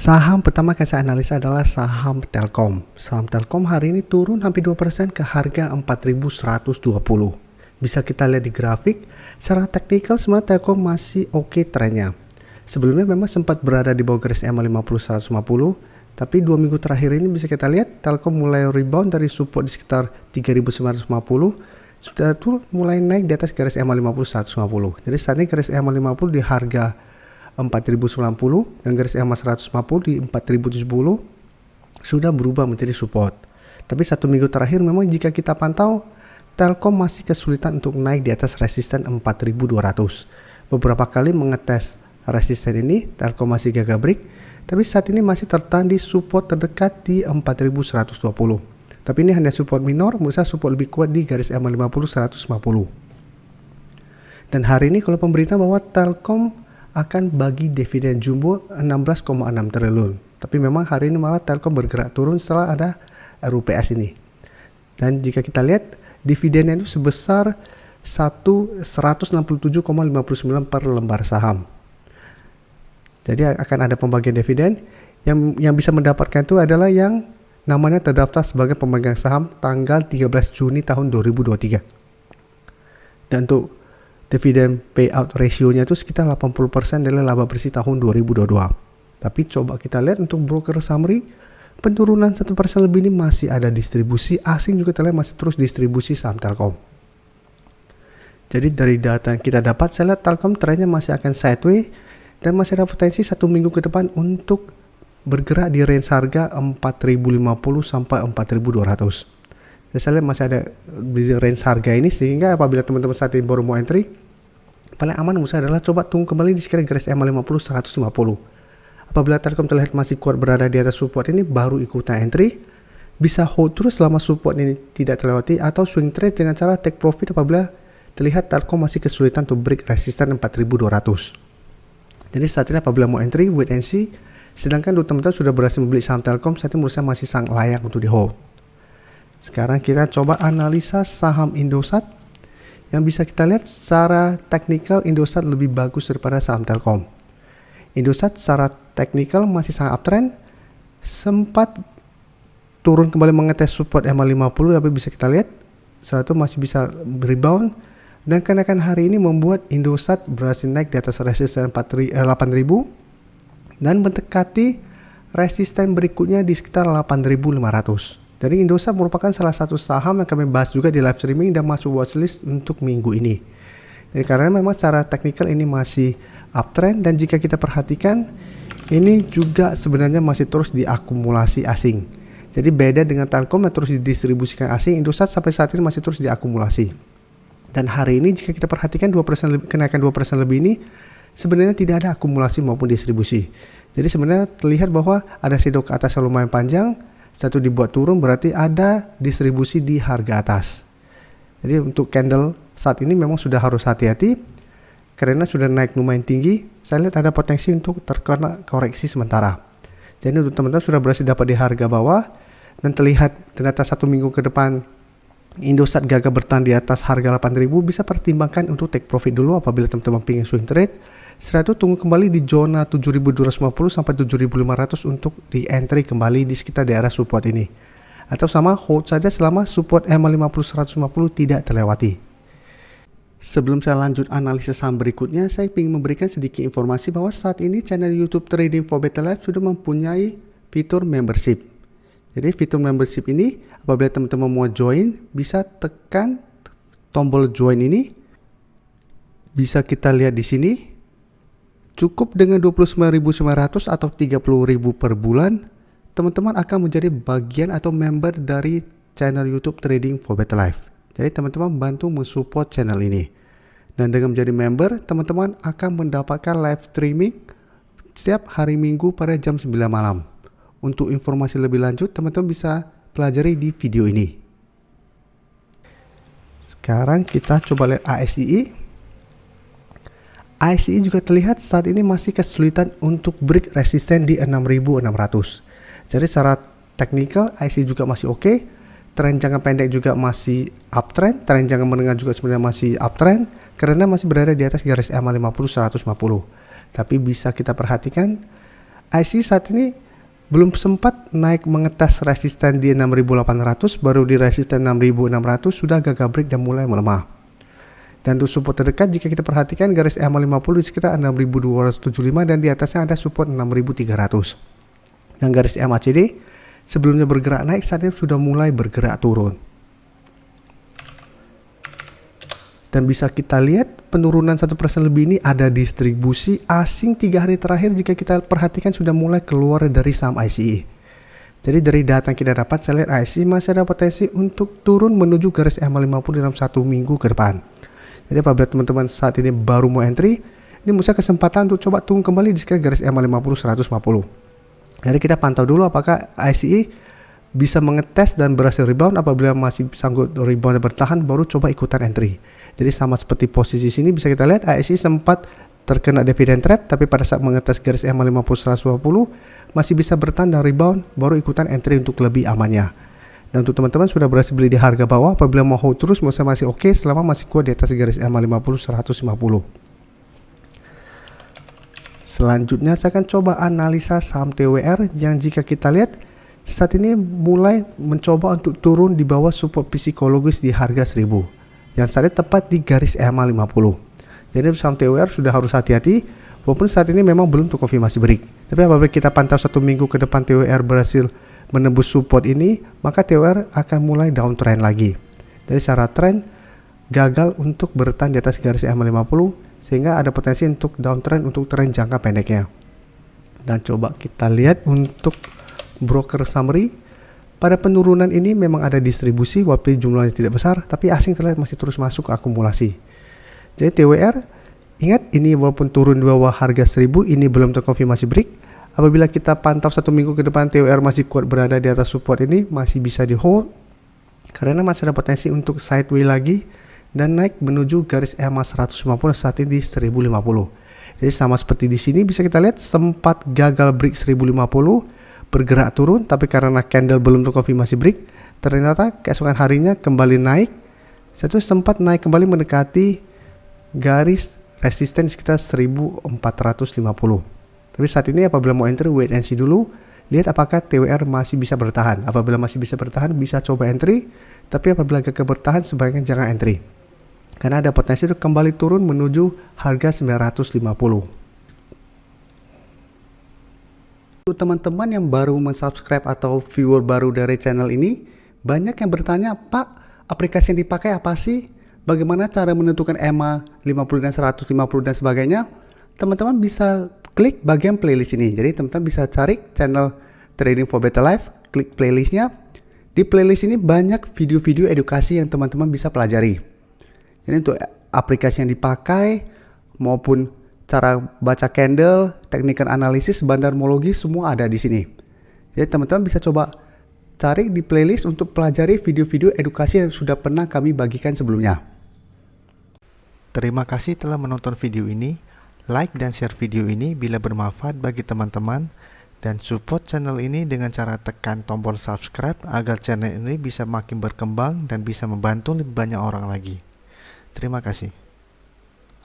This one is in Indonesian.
Saham pertama yang saya analisa adalah saham Telkom. Saham Telkom hari ini turun hampir 2% ke harga 4.120. Bisa kita lihat di grafik, secara teknikal sebenarnya Telkom masih oke trennya. Sebelumnya memang sempat berada di bawah garis EMA 50-150, tapi 2 minggu terakhir ini bisa kita lihat Telkom mulai rebound dari support di sekitar 3.950, sudah tuh mulai naik di atas garis EMA 50-150. Jadi saat ini garis EMA 50 di harga 4.090 dan garis EMA 150 di 4.070 sudah berubah menjadi support. Tapi 1 minggu terakhir memang jika kita pantau Telkom masih kesulitan untuk naik di atas resisten 4.200. Beberapa kali mengetes resisten ini Telkom masih gagal break, tapi saat ini masih tertahan di support terdekat di 4.120. Tapi ini hanya support minor, menurut saya support lebih kuat di garis EMA 50-150. Dan hari ini kalau pemberitahuan bahwa Telkom akan bagi dividen jumbo 16,6 triliun. Tapi memang hari ini malah Telkom bergerak turun setelah ada RUPS ini. Dan jika kita lihat dividennya itu sebesar 167,59 per lembar saham. Jadi akan ada pembagian dividen yang bisa mendapatkan itu adalah yang namanya terdaftar sebagai pemegang saham tanggal 13 Juni tahun 2023. Dan untuk dividen payout rasionya itu sekitar 80% dari laba bersih tahun 2022. Tapi coba kita lihat untuk broker summary, penurunan 1% lebih ini masih ada distribusi asing, juga terlihat masih terus distribusi saham Telkom. Jadi dari data yang kita dapat, saya lihat Telkom trennya masih akan sideways dan masih ada potensi 1 minggu ke depan untuk bergerak di range harga 4.050 sampai 4.200. Saya lihat masih ada di range harga ini, sehingga apabila teman-teman saat ini baru mau entry, paling aman menurut saya adalah coba tunggu kembali di sekitar garis EMA 50-150. Apabila Telkom terlihat masih kuat berada di atas support ini, baru ikutan entry. Bisa hold terus selama support ini tidak terlewati, atau swing trade dengan cara take profit apabila terlihat Telkom masih kesulitan untuk break resisten 4.200. Jadi saat ini apabila mau entry, wait and see. Sedangkan teman-teman sudah berhasil membeli saham Telkom, saat ini menurut saya masih sangat layak untuk di hold. Sekarang kita coba analisa saham Indosat. Yang bisa kita lihat secara teknikal Indosat lebih bagus daripada saham Telkom. Indosat secara teknikal masih sangat uptrend, sempat turun kembali mengetes support EMA 50, tapi bisa kita lihat saat itu masih bisa rebound, dan kenaikan hari ini membuat Indosat berhasil naik di atas resisten 8.000 dan mendekati resisten berikutnya di sekitar 8.500. Jadi Indosat merupakan salah satu saham yang kami bahas juga di live streaming dan masuk watchlist untuk minggu ini. Jadi karena memang secara teknikal ini masih uptrend, dan jika kita perhatikan ini juga sebenarnya masih terus diakumulasi asing. Jadi beda dengan Telkom yang terus didistribusikan asing, Indosat sampai saat ini masih terus diakumulasi. Dan hari ini jika kita perhatikan 2% kenaikan 2% lebih ini sebenarnya tidak ada akumulasi maupun distribusi. Jadi sebenarnya terlihat bahwa ada shadow ke atas yang lumayan panjang. Satu dibuat turun berarti ada distribusi di harga atas. Jadi untuk candle saat ini memang sudah harus hati-hati karena sudah naik lumayan tinggi. Saya lihat ada potensi untuk terkena koreksi sementara. Jadi untuk teman-teman sudah berhasil dapat di harga bawah dan terlihat ternyata 1 minggu ke depan Indosat gagal bertahan di atas harga 8.000, bisa pertimbangkan untuk take profit dulu apabila teman-teman ingin swing trade. Setelah itu tunggu kembali di zona 7.250 sampai 7.500 untuk re-entry kembali di sekitar daerah support ini. Atau sama hold saja selama support EMA 50-150 tidak terlewati. Sebelum saya lanjut analisis saham berikutnya, saya ingin memberikan sedikit informasi bahwa saat ini channel YouTube Trading for Better Life sudah mempunyai fitur membership. Jadi fitur membership ini apabila teman-teman mau join, bisa tekan tombol join ini. Bisa kita lihat di sini. Cukup dengan 29.900 atau 30.000 per bulan, teman-teman akan menjadi bagian atau member dari channel YouTube Trading for Better Life. Jadi teman-teman bantu mensupport channel ini. Dan dengan menjadi member, teman-teman akan mendapatkan live streaming setiap hari Minggu pada jam 9 malam. Untuk informasi lebih lanjut, teman-teman bisa pelajari di video ini. Sekarang kita coba lihat ASII. ASII juga terlihat saat ini masih kesulitan untuk break resisten di 6.600. Jadi secara teknikal ASII juga masih oke. Tren jangka pendek juga masih uptrend. Tren jangka menengah juga sebenarnya masih uptrend karena masih berada di atas garis EMA 50-150. Tapi bisa kita perhatikan IC saat ini belum sempat naik mengetes resisten di 6.800, baru di resisten 6.600 sudah gagal break dan mulai melemah. Dan untuk support terdekat jika kita perhatikan garis EMA 50 di sekitar 6.275 dan di atasnya ada support 6.300. Dan garis MACD sebelumnya bergerak naik saat ini sudah mulai bergerak turun. Dan bisa kita lihat penurunan 1% lebih ini ada distribusi asing 3 hari terakhir jika kita perhatikan sudah mulai keluar dari saham ICE. Jadi dari data yang kita dapat saya lihat ICE masih ada potensi untuk turun menuju garis EMA 50 dalam 1 minggu ke depan. Jadi apabila teman-teman saat ini baru mau entry, ini mesti kesempatan untuk coba turun kembali di sekitar garis EMA 50 150. Jadi kita pantau dulu apakah ICE bisa mengetes dan berhasil rebound. Apabila masih sanggup rebound dan bertahan, baru coba ikutan entry. Jadi sama seperti posisi sini bisa kita lihat ICE sempat terkena dividend trap, tapi pada saat mengetes garis EMA 50 150 masih bisa bertahan dan rebound, baru ikutan entry untuk lebih amannya. Dan untuk teman-teman sudah berhasil beli di harga bawah, apabila mau hold terus masih oke selama masih kuat di atas garis EMA 50 150. Selanjutnya saya akan coba analisa saham TWR yang jika kita lihat saat ini mulai mencoba untuk turun di bawah support psikologis di harga 1000 yang saat ini tepat di garis EMA 50. Jadi saham TWR sudah harus hati-hati walaupun saat ini memang belum terkonfirmasi break. Tapi apabila kita pantau 1 minggu ke depan TWR berhasil menembus support ini, maka TWR akan mulai downtrend lagi. Jadi secara tren gagal untuk bertahan di atas garis EMA 50 sehingga ada potensi untuk downtrend untuk tren jangka pendeknya. Dan coba kita lihat untuk broker summary. Pada penurunan ini memang ada distribusi walaupun jumlahnya tidak besar, tapi asing terlihat masih terus masuk ke akumulasi. Jadi TWR, ingat ini walaupun turun di bawah harga 1000, ini belum terkonfirmasi break. Apabila kita pantau 1 minggu ke depan TWR masih kuat berada di atas support ini, masih bisa di hold karena masih ada potensi untuk sideways lagi dan naik menuju garis EMA 150 saat ini di 1050. Jadi sama seperti di sini bisa kita lihat sempat gagal break 1050, bergerak turun, tapi karena candle belum terkonfirmasi break, ternyata keesokan harinya kembali naik. Setelah sempat naik kembali mendekati garis resisten sekitar 1450. Tapi saat ini apabila mau entry, wait and see dulu, lihat apakah TWR masih bisa bertahan. Apabila masih bisa bertahan, bisa coba entry, tapi apabila gagal bertahan, sebaiknya jangan entry karena ada potensi untuk kembali turun menuju harga 950. Untuk teman-teman yang baru mensubscribe atau viewer baru dari channel ini, banyak yang bertanya, Pak, aplikasi yang dipakai apa sih? Bagaimana cara menentukan EMA 50 dan 150 dan sebagainya? Teman-teman bisa klik bagian playlist ini. Jadi teman-teman bisa cari channel Trading for Better Life, klik playlistnya. Di playlist ini banyak video-video edukasi yang teman-teman bisa pelajari. Jadi untuk aplikasi yang dipakai maupun cara baca candle, teknikal analisis, bandarmologi semua ada di sini. Jadi teman-teman bisa coba cari di playlist untuk pelajari video-video edukasi yang sudah pernah kami bagikan sebelumnya. Terima kasih telah menonton video ini. Like dan share video ini bila bermanfaat bagi teman-teman dan support channel ini dengan cara tekan tombol subscribe agar channel ini bisa makin berkembang dan bisa membantu lebih banyak orang lagi. Terima kasih.